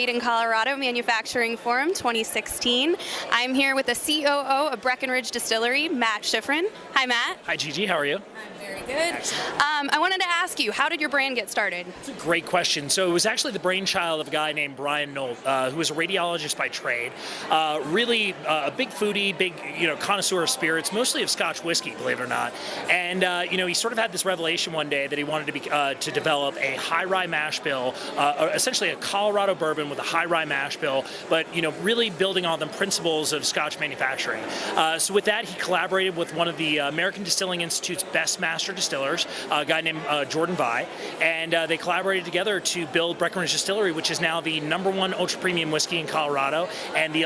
Made in Colorado Manufacturing Forum 2016. I'm here with the COO of Breckenridge Distillery, Matt Shifrin. Hi, Matt. Hi, Gigi. How are you? I'm very good. I wanted to ask you, how did your brand get started? It's a great question. So it was actually the brainchild of a guy named Brian Nolt, who was a radiologist by trade. Really a big foodie, big connoisseur of spirits, mostly of Scotch whiskey, believe it or not. And he sort of had this revelation one day that he wanted to develop a high rye mash bill, essentially a Colorado bourbon with a high rye mash bill, but really building on the principles of Scotch manufacturing. So with that, he collaborated with one of the American Distilling Institute's best master distillers, a guy named Jordan Vai, and they collaborated together to build Breckenridge Distillery, which is now the #1 ultra premium whiskey in Colorado and the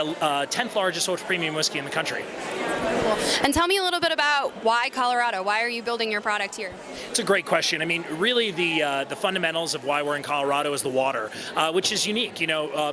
10th largest ultra premium whiskey in the country. And tell me a little bit about why Colorado. Why are you building your product here? It's a great question. I mean, really the fundamentals of why we're in Colorado is the water, which is unique.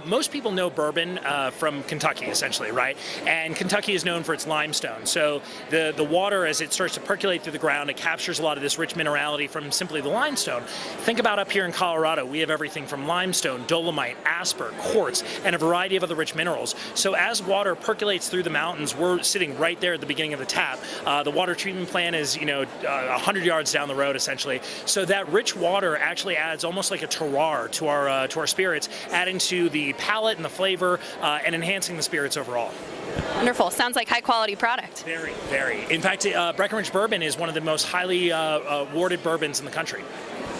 Most people know bourbon from Kentucky, essentially, right? And Kentucky is known for its limestone. So the water, as it starts to percolate through the ground, it captures a lot of this rich minerality from simply the limestone. Think about up here in Colorado, we have everything from limestone, dolomite, asper, quartz, and a variety of other rich minerals. So as water percolates through the mountains, we're sitting right there at the beginning of the tap. The water treatment plant is 100 yards down the road, essentially. So that rich water actually adds almost like a terroir to our spirits, adding to the palate and the flavor and enhancing the spirits overall. Wonderful. Sounds like high quality product. Very, very. In fact, Breckenridge Bourbon is one of the most highly awarded bourbons in the country.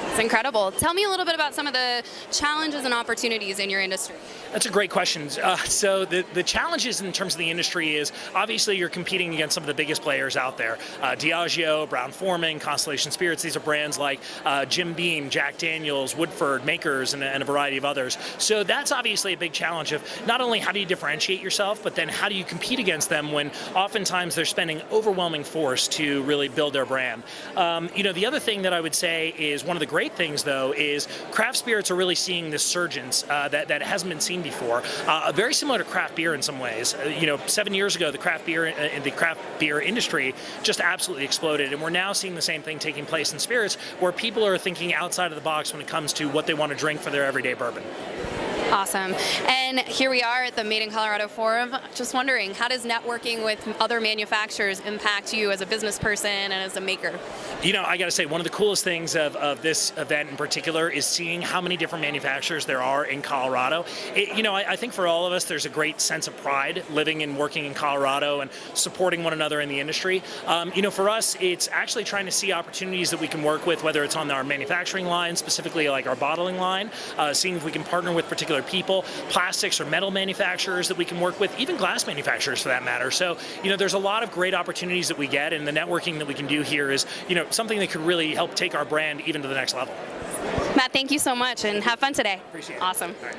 It's incredible. Tell me a little bit about some of the challenges and opportunities in your industry. That's a great question. So the challenges in terms of the industry is obviously you're competing against some of the biggest players out there. Diageo, Brown-Forman, Constellation Spirits. These are brands like Jim Beam, Jack Daniels, Woodford, Makers, and a variety of others. So that's obviously a big challenge of not only how do you differentiate yourself, but then how do you compete against them when oftentimes they're spending overwhelming force to really build their brand. The other thing that I would say is one of the great things, though, is craft spirits are really seeing this surgence that hasn't been seen before. Very similar to craft beer in some ways. 7 years ago, the craft beer industry just absolutely exploded, and we're now seeing the same thing taking place in spirits, where people are thinking outside of the box when it comes to what they want to drink for their everyday bourbon. Awesome. And here we are at the Made in Colorado Forum. Just wondering, how does networking with other manufacturers impact you as a business person and as a maker? I got to say, one of the coolest things of this event in particular is seeing how many different manufacturers there are in Colorado. I think for all of us, there's a great sense of pride living and working in Colorado and supporting one another in the industry. For us, it's actually trying to see opportunities that we can work with, whether it's on our manufacturing line, specifically like our bottling line, seeing if we can partner with particular people, plastics or metal manufacturers that we can work with, even glass manufacturers for that matter. So, there's a lot of great opportunities that we get, and the networking that we can do here is, something that could really help take our brand even to the next level. Matt, thank you so much, and have fun today. Appreciate it. Awesome. All right.